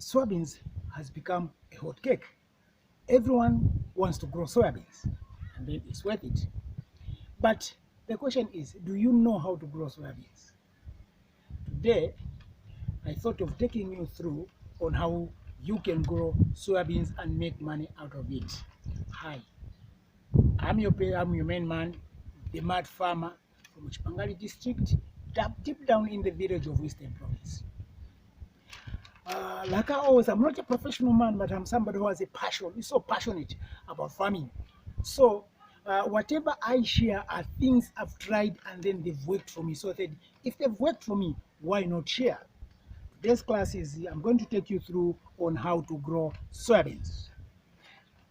soybeans has become a hot cake. Everyone wants to grow soybeans, and then it's worth it. But the question is, do you know how to grow soybeans? Today, I thought of taking you through on how you can grow soybeans and make money out of it. Hi, I'm your main man, the mad farmer from Chipangali district, deep down in the village of Western Province. Like I always, I'm not a professional man, but I'm somebody who has a passion. He's so passionate about farming. So whatever I share are things I've tried and then they've worked for me. So I said, if they've worked for me, why not share? Today's class is I'm going to take you through on how to grow soybeans.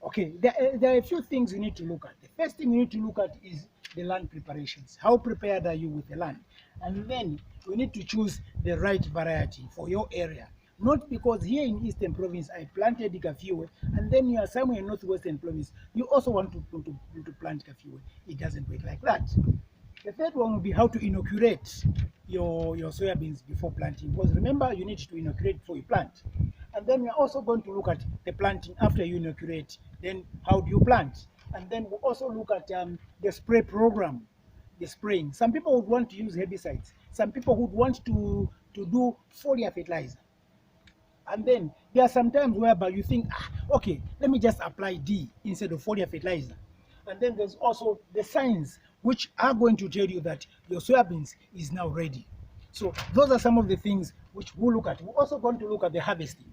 Okay, there are a few things you need to look at. The first thing you need to look at is the land preparations. How prepared are you with the land? And then you need to choose the right variety for your area. Not because here in Eastern Province I planted Kafiwe, and then you are somewhere in Northwestern Province, you also want to plant Kafiwe. It doesn't work like that. The third one will be how to inoculate your soybeans before planting. Because remember, you need to inoculate before you plant. And then we're also going to look at the planting after you inoculate. Then how do you plant? And then we'll also look at the spray program, the spraying. Some people would want to use herbicides. Some people would want to do foliar fertilizer. And then there are some times whereby you think, okay, let me just apply D instead of foliar fertilizer. And then there's also the signs which are going to tell you that your soybeans is now ready. So those are some of the things which we'll look at. We're also going to look at the harvesting.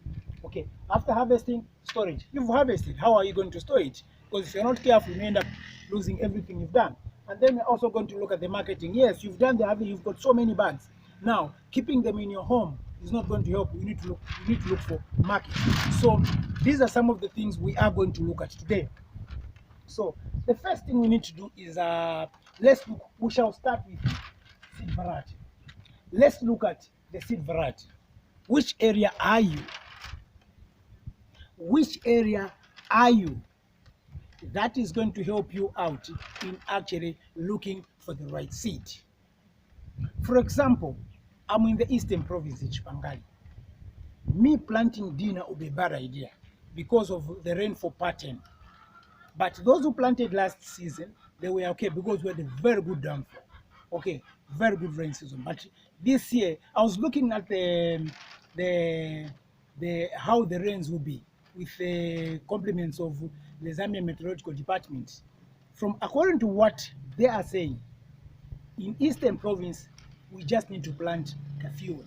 Okay, after harvesting, storage. You've harvested, how are you going to store it? Because if you're not careful, you may end up losing everything you've done. And then we're also going to look at the marketing. Yes, you've done the harvesting, you've got so many bags. Now, keeping them in your home is not going to help. You need to look for market. So these are some of the things we are going to look at today. So the first thing we need to do is we shall start with seed variety. Let's look at the seed variety. Which area are you? Which area are you? That is going to help you out in actually looking for the right seed. For example, I'm in the Eastern Province of Chipangali. Me planting dinner would be a bad idea because of the rainfall pattern. But those who planted last season, they were okay because we had a very good downfall. Okay, very good rain season. But this year, I was looking at the how the rains will be with the compliments of the Zambian Meteorological Department. From according to what they are saying, in Eastern Province, we just need to plant Kafiwe.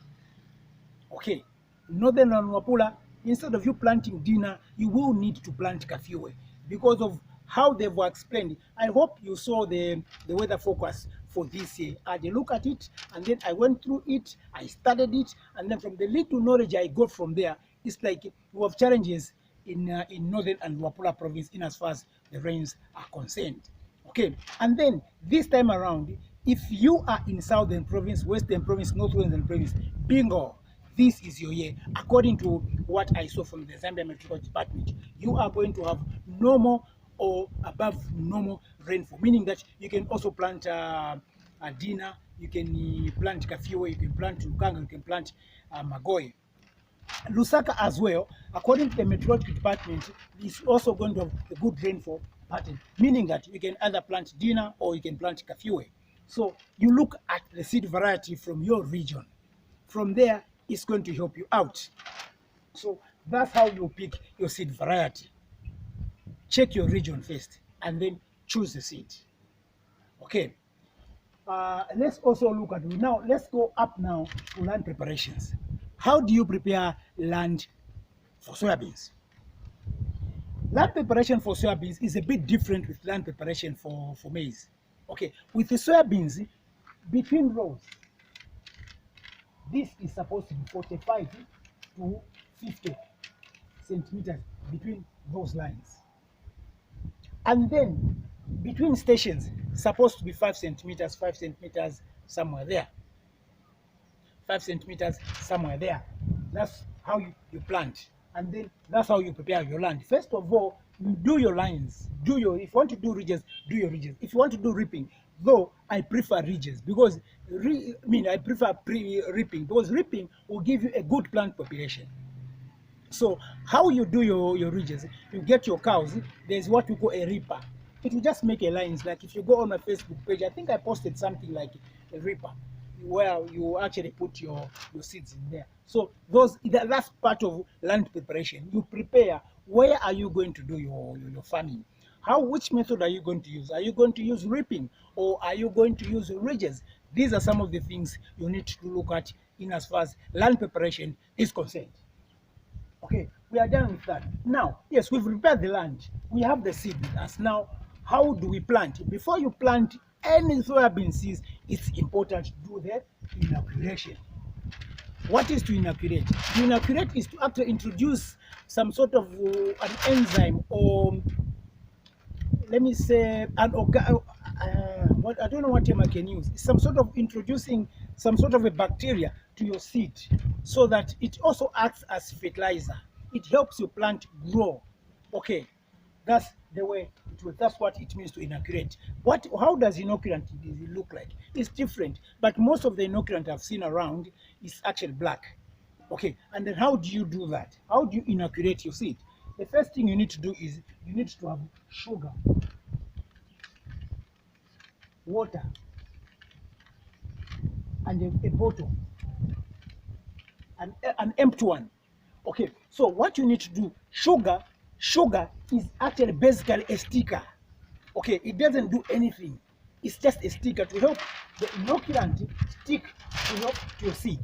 Okay, Northern Wapula, instead of you planting dinner, you will need to plant Kafiwe because of how they've explained. I hope you saw the weather forecast for this year. I had a look at it, and then I went through it, I studied it, and then from the little knowledge I got from there, it's like we have challenges in Northern and Wapula province in as far as the rains are concerned. Okay, and then this time around, if you are in Southern Province, Western Province, Northwestern Province, bingo, this is your year. According to what I saw from the Zambia Meteorological Department, you are going to have normal or above normal rainfall, meaning that you can also plant a dinner, you can plant Kafiwe, you can plant Lukanga, you can plant Magoye. Lusaka as well, according to the Meteorological Department, is also going to have a good rainfall pattern, meaning that you can either plant dinner or you can plant Kafiwe. So you look at the seed variety from your region. From there, it's going to help you out. So that's how you pick your seed variety. Check your region first and then choose the seed. Okay. Let's also look at now. Let's go up now to land preparations. How do you prepare land for soybeans? Land preparation for soybeans is a bit different with land preparation for maize. Okay, with the soybeans, between rows, this is supposed to be 45 to 50 centimeters between those lines. And then between stations, supposed to be 5 centimeters, 5 centimeters somewhere there. 5 centimeters somewhere there. That's how you plant. And then that's how you prepare your land. First of all, do your lines. If you want to do ridges, do your ridges. If you want to do reaping, though I prefer ridges because I prefer reaping because reaping will give you a good plant population. So how you do your ridges, you get your cows, there's what we call a reaper. It will just make a lines. Like if you go on my Facebook page, I think I posted something like a reaper where you actually put your seeds in there. So that's part of land preparation. You prepare where are you going to do your farming. Which method are you going to use? Are you going to use reaping or are you going to use ridges? These are some of the things you need to look at in as far as land preparation is concerned. Okay, we are done with that. Now, yes, we've prepared the land. We have the seed with us. Now, how do we plant? Before you plant any soybean seeds, it's important to do the inoculation. What is to inoculate? To inoculate is to actually introduce some sort of an enzyme, or let me say what I don't know what term I can use. Some sort of introducing some sort of a bacteria to your seed, so that it also acts as fertilizer. It helps your plant grow. Okay, that's the way it works. That's what it means to inoculate. How does inoculant look like? It's different, but most of the inoculant I've seen around is actually black. Okay, and then how do you do that? How do you inoculate your seed? The first thing you need to do is you need to have sugar, water, and a bottle, an empty one. Okay, so what you need to do, sugar is actually basically a sticker. Okay, it doesn't do anything. It's just a sticker to help the inoculant stick to your seed.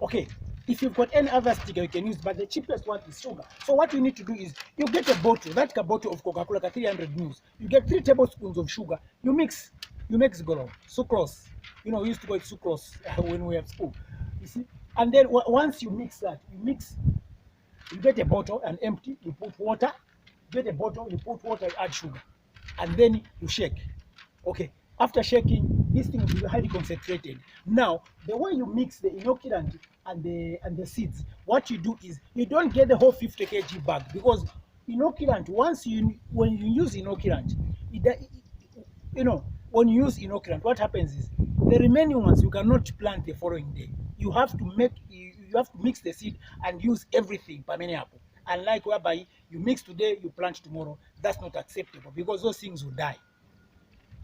Okay, if you've got any other sticker you can use, but the cheapest one is sugar. So what you need to do is you get a bottle, that's a bottle of Coca-Cola, 300 mils. You get 3 tablespoons of sugar. You mix sucrose. You know, we used to call it sucrose when we were at school. You see, and then once you mix that, you get a bottle and empty. You put water. Get a bottle, you put water, you add sugar, and then you shake. Okay, after shaking, this thing will be highly concentrated. Now, the way you mix the inoculant and the seeds, what you do is you don't get the whole 50 kg bag, because inoculant, when you use inoculant, when you use inoculant, what happens is the remaining ones you cannot plant the following day. You have to mix the seed and use everything per many apple. Unlike whereby you mix today, you plant tomorrow, that's not acceptable, because those things will die.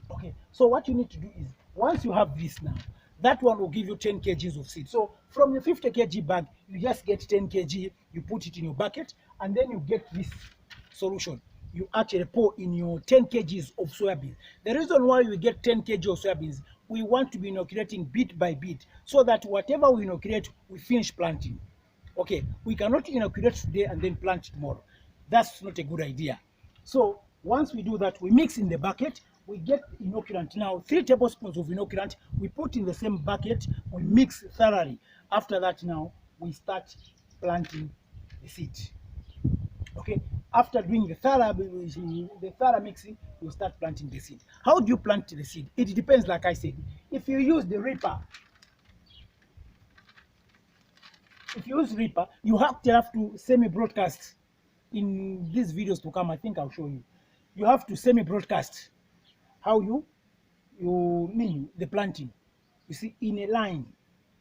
Okay, so what you need to do is, once you have this now, that one will give you 10 kgs of seed. So from your 50 kg bag, you just get 10 kg, you put it in your bucket, and then you get this solution. You actually pour in your 10 kgs of soybeans. The reason why we get 10 kg of soybeans, we want to be inoculating bit by bit, so that whatever we inoculate, we finish planting. Okay, we cannot inoculate today and then plant tomorrow. That's not a good idea. So once we do that, we mix in the bucket, we get inoculant. Now 3 tablespoons of inoculant, we put in the same bucket, we mix thoroughly. After that, now we start planting the seed. Okay, after doing the thorough mixing, you start planting the seed. How do you plant the seed? It depends, like I said. If you use the reaper, you have to semi-broadcast. In these videos to come, I think I'll show you. You have to semi-broadcast how you mean the planting. You see, in a line.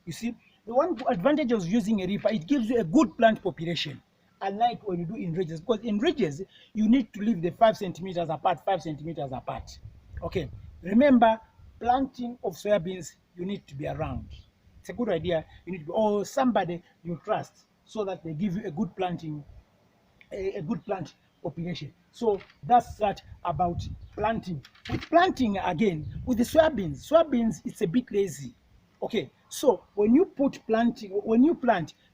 You see, the one advantage of using a reaper, it gives you a good plant population, unlike when you do in ridges, because in ridges you need to leave the 5 centimeters apart, 5 centimeters apart. Okay, remember, planting of soybeans, you need to be around. It's a good idea. You need to be, or somebody you trust, so that they give you a good planting, a good plant population. So that's that about planting. With planting, again, with the soybeans, it's a bit lazy. Okay, so when you plant,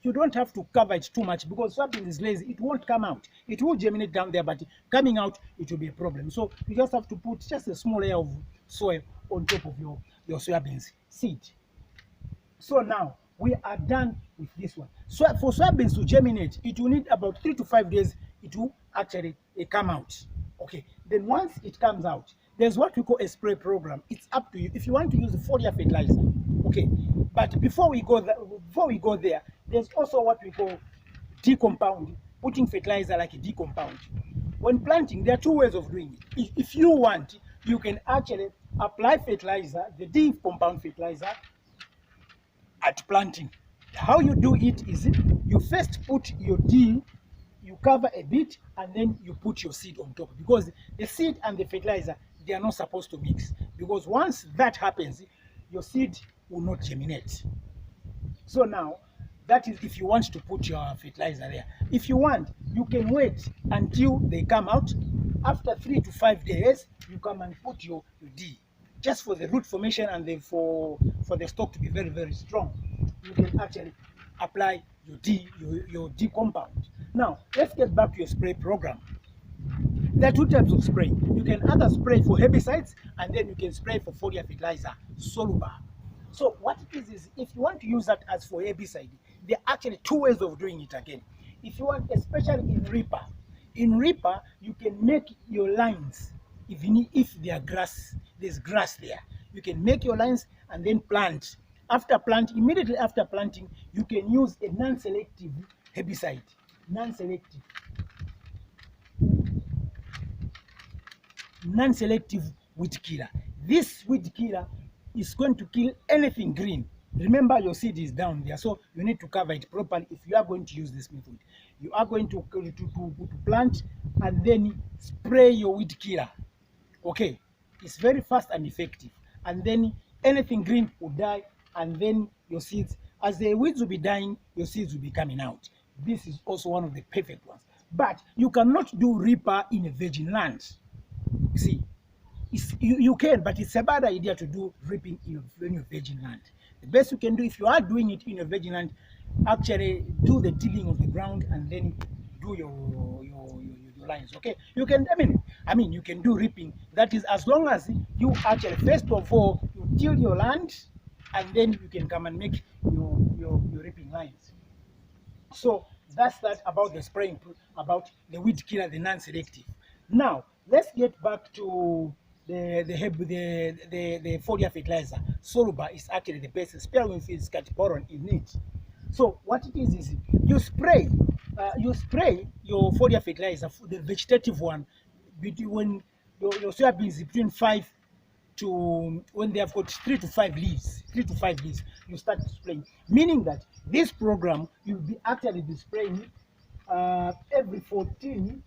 you don't have to cover it too much, because soybean is lazy. It won't come out. It will germinate down there, but coming out, it will be a problem. So you just have to put just a small layer of soil on top of your soybeans seed. So now we are done with this one. So for soybeans to germinate, it will need about 3 to 5 days. It will actually come out. Okay. Then once it comes out, there's what we call a spray program. It's up to you if you want to use the foliar fertilizer. Okay. But before we go there, there's also what we call decompound, putting fertilizer like a decompound. When planting, there are 2 ways of doing it. If you want, you can actually apply fertilizer, the decompound fertilizer, at planting. How you do it is you first put your D, you cover a bit, and then you put your seed on top, because the seed and the fertilizer, they are not supposed to mix, because once that happens, your seed will not germinate. So now, that is if you want to put your fertilizer there. If you want, you can wait until they come out. After 3 to 5 days, you come and put your D, just for the root formation and for the stock to be very, very strong. You can actually apply your D compound. Now, let's get back to your spray program. There are two types of spraying. You can either spray for herbicides, and then you can spray for foliar fertilizer, soluble. So what it is if you want to use that as for herbicide, there are actually two ways of doing it again. If you want, especially in Reaper, you can make your lines, even if there are there's grass there. You can make your lines and then plant. Immediately after planting, you can use a non-selective herbicide. Non-selective non-selective weed killer. This weed killer is going to kill anything green. Remember, your seed is down there, so you need to cover it properly if you are going to use this method. You are going to plant and then spray your weed killer. Okay, it's very fast and effective, and then anything green will die, and then your seeds, as the weeds will be dying, your seeds will be coming out. This is also one of the perfect ones. But you cannot do Reaper in a virgin land. You see, you can, but it's a bad idea to do reaping in your virgin land. The best you can do, if you are doing it in your virgin land, actually do the tilling of the ground and then do your lines. Okay, you can. I mean, you can do reaping. That is, as long as you actually first of all you till your land, and then you can come and make your reaping lines. So that's that about the spraying, about the weed killer, the non-selective. Now let's get back to the foliar fertilizer. Soluble is actually the best, especially if it's got boron in it. So what it is you spray your foliar fertilizer, the vegetative one, between your soybeans between 5 to, when they have got 3 to 5 leaves, you start spraying. Meaning that this program you'll be actually be spraying every 14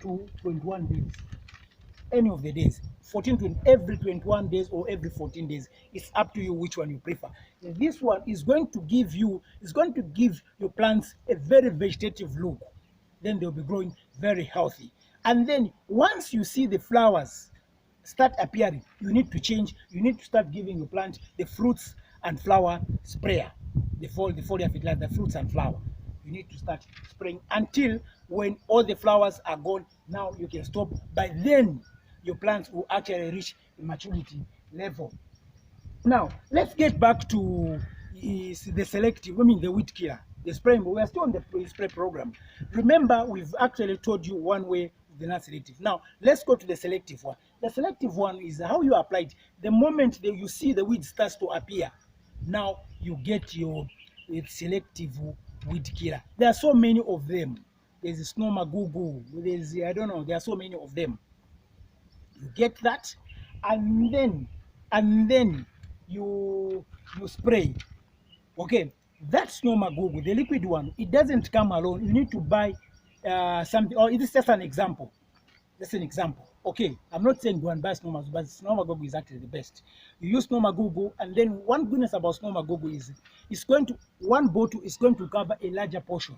to 21 days. Any of the days, 14 to every 21 days or every 14 days. It's up to you which one you prefer. This one is going to give your plants a very vegetative look. Then they'll be growing very healthy. And then once you see the flowers start appearing, you need to start giving your plant the fruits and flower sprayer, the foliar fertilizer, the fruits and flower. You need to start spraying until when all the flowers are gone. Now you can stop. By then your plants will actually reach the maturity level. Now let's get back to the selective, the weed killer, the spraying. We are still on the spray program. Remember, we've actually told you one way, the non-selective. Now let's go to the selective one. The selective one is how you apply it. The moment that you see the weed starts to appear, now you get your selective weed killer. There are so many of them. There's a Snomagugu, there's, I don't know, there are so many of them. You get that, and then you spray. Okay, that Snomagugu, the liquid one, it doesn't come alone. You need to buy something, or it is just an example. That's an example. Okay, I'm not saying go and buy Snomagugu, but Snomagugu is actually the best. You use Snomagugu, and then one goodness about Snomagugu is one bottle is going to cover a larger portion.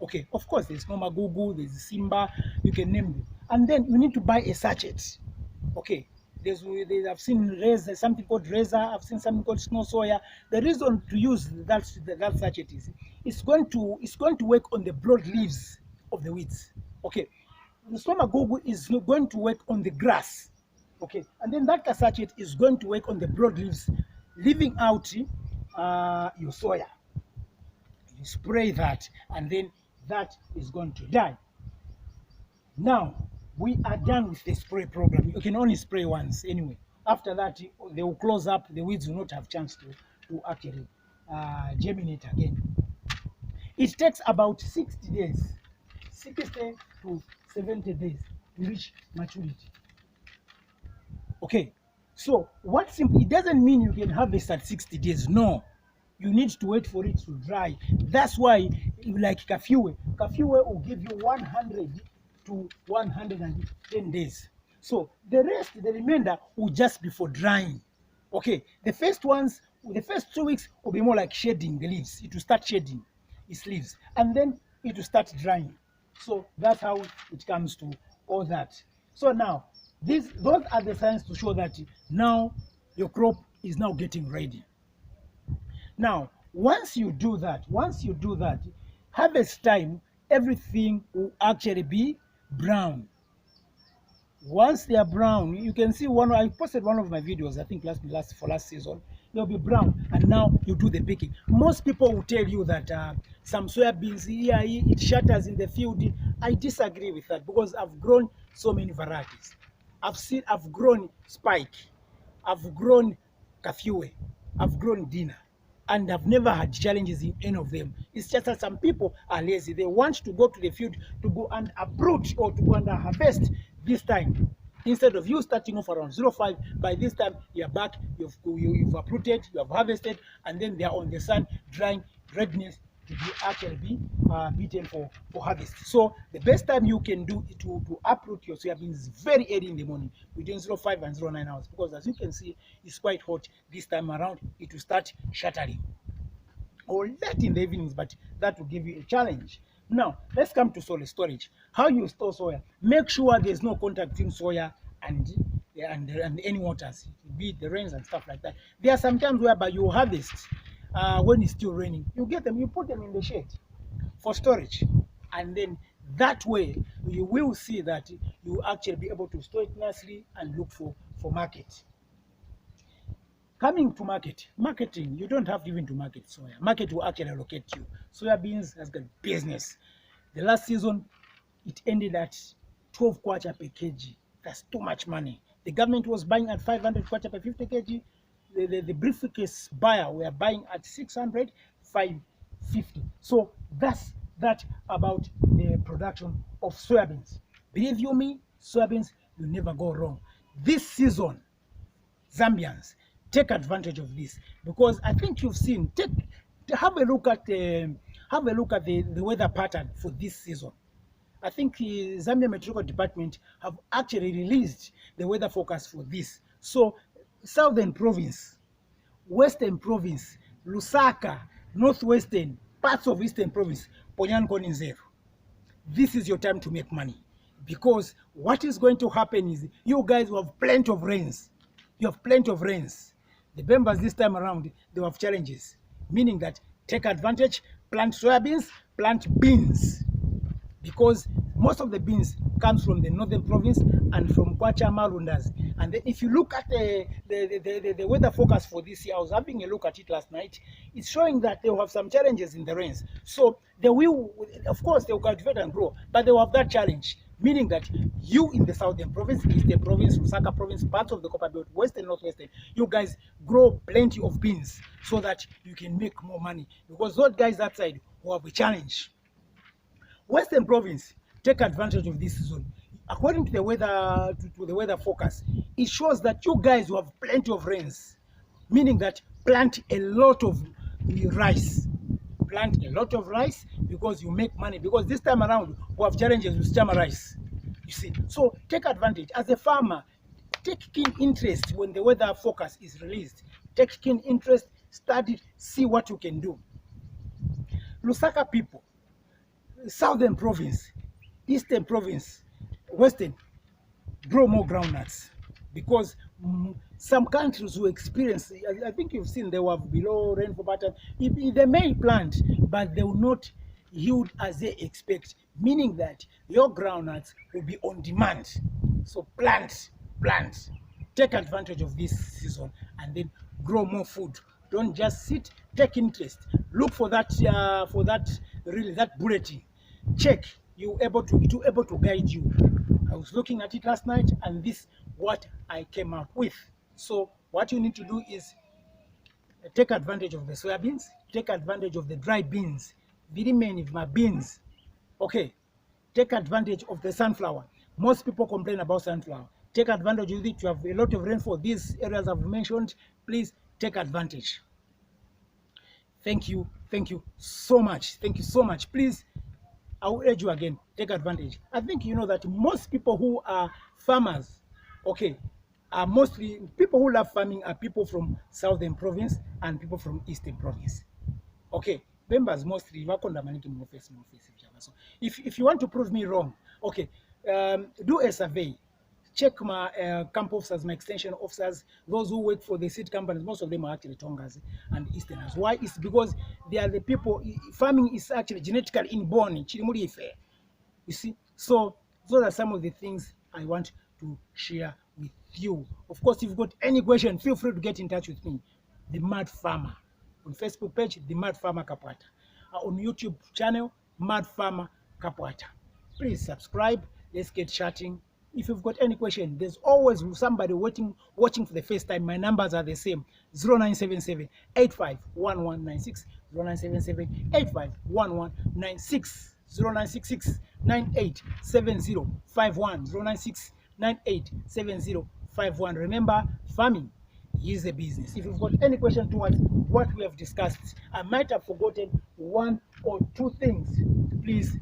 Okay, of course, there's Snomagugu, there's Simba, you can name them. And then you need to buy a sachet. Okay, I've seen razor, something called razor, I've seen something called Soya. The reason to use that sachet is it's going to work on the broad leaves of the weeds. Okay, the Snomagugu is going to work on the grass. Okay, and then that sachet is going to work on the broad leaves, leaving out your soya. You spray that, and then that is going to die. Now we are done with the spray program. You can only spray once anyway. After that, they will close up. The weeds will not have chance to actually germinate again. It takes about 60 days, 60 to 70 days to reach maturity. Okay, so it doesn't mean you can harvest at 60 days. No, You need to wait for it to dry. That's why, like Kafue will give you 100 to 110 days. So the rest, the remainder, will just be for drying. Okay, the first 2 weeks will be more like shading the leaves. It will start shading its leaves, and then it will start drying. So that's how it comes to all that. So now, those are the signs to show that now your crop is now getting ready. Now, once you do that, harvest time, everything will actually be brown. Once they are brown, you can see I posted one of my videos, I think last season. They'll be brown, and now you do the picking. Most people will tell you that some soybeans here it shatters in the field. I disagree with that, because I've grown so many varieties. I've grown Spike, I've grown Kafue, I've grown Dina, and I've never had challenges in any of them. It's just that some people are lazy. They want to go to the field to go and uproot or to go and harvest this time. Instead of you starting off around 0.5, by this time you're back, you've uprooted, you have harvested, and then they're on the sun drying, readiness to be beaten for harvest. So the best time you can do it to uproot your soybeans is very early in the morning, between 0.5 and 0.9 hours, because as you can see, it's quite hot this time around. It will start shattering, or late in the evenings, but that will give you a challenge. Now, let's come to soil storage. How you store soya? Make sure there's no contact between soya and any waters, be it the rains and stuff like that. There are some times whereby you harvest when it's still raining. You get them, you put them in the shade for storage, and then that way you will see that you actually be able to store it nicely and look for market. Coming to marketing, you don't have to even to market soya. Market will actually allocate you. Soya beans has got business. The last season, it ended at 12 kwacha per kg. That's too much money. The government was buying at 500 kwacha per 50 kg. The briefcase buyer were buying at 600, 550. So that's that about the production of soybeans. Believe you me, soybeans, you never go wrong. This season, Zambians, take advantage of this, because I think you've seen. Have a look at the weather pattern for this season. I think Zambia Meteorological Department have actually released the weather forecast for this. So, Southern Province, Western Province, Lusaka, Northwestern, parts of Eastern Province, Ponyanko Nzeru. This is your time to make money, because what is going to happen is you guys will have plenty of rains. You have plenty of rains. The members this time around, they have challenges, meaning that take advantage, plant soybeans, plant beans, because most of the beans comes from the northern province and from Kwacha Marundas. And then if you look at the weather forecast for this year, I was having a look at it last night. It's showing that they will have some challenges in the rains. So they will, of course, they will cultivate and grow, but they will have that challenge, meaning that you in the southern province, eastern province, Lusaka province, parts of the Copper Belt, western, northwestern, you guys grow plenty of beans so that you can make more money, because those guys that side will have a challenge. Western province, take advantage of this season. According to the weather forecast, it shows that you guys will have plenty of rains, meaning that plant a lot of rice. Plant a lot of rice, because you make money. Because this time around, we have challenges with chama rice. You see, so take advantage. As a farmer, take keen interest when the weather forecast is released. Take keen interest, study, see what you can do. Lusaka people, Southern province, Eastern province, Western, grow more groundnuts, because some countries will experience, I think you've seen, they were below rainfall pattern. They may plant, but they will not yield as they expect, meaning that your groundnuts will be on demand. So plant, take advantage of this season, and then grow more food. Don't just sit, take interest, look for that that bulletin. Check, it will able to guide you. I was looking at it last night, and this what I came out with. So what you need to do is take advantage of the soybeans, take advantage of the dry beans, my beans. Okay, take advantage of the sunflower. Most people complain about sunflower. Take advantage of it. You have a lot of rainfall. These areas I've mentioned, please take advantage. Thank you so much. Thank you so much. Please, I will urge you again, take advantage. I think you know that most people who are farmers, okay, are mostly people who love farming are people from Southern Province and people from Eastern Province. Okay, members mostly vakonda maningi munofesi java. So if you want to prove me wrong, okay, do a survey. Check my camp officers, my extension officers, those who work for the seed companies. Most of them are actually Tongas and Easterners. Why? It's because they are the people. Farming is actually genetically inborn. You see, so those are some of the things I want to share with you. Of course, if you've got any question, feel free to get in touch with me, the Mad Farmer. On Facebook page, the Mad Farmer Kapwata. On YouTube channel, Mad Farmer Kapwata. Please subscribe. Let's get chatting. If you've got any question, there's always somebody watching for the first time. My numbers are the same: 0977 851196, 0977 851196, 0966 987051, 0969870551. Remember, farming is a business. If you've got any question towards what we have discussed, I might have forgotten one or two things, please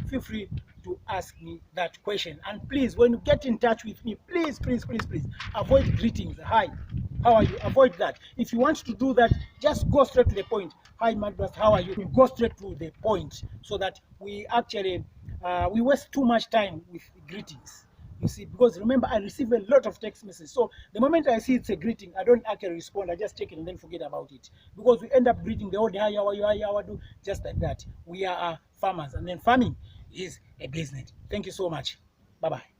feel free to ask me that question. And please, when you get in touch with me, please avoid greetings. Hi, how are you? Avoid that. If you want to do that, just go straight to the point. Hi, Magnus, how are you? We go straight to the point so that we actually we waste too much time with greetings. You see, because remember, I receive a lot of text messages. So the moment I see it's a greeting, I don't actually respond. I just check it and then forget about it. Because we end up greeting the old hi, how are you, how are you, just like that. We are farmers, and then farming is a business. Thank you so much. Bye-bye.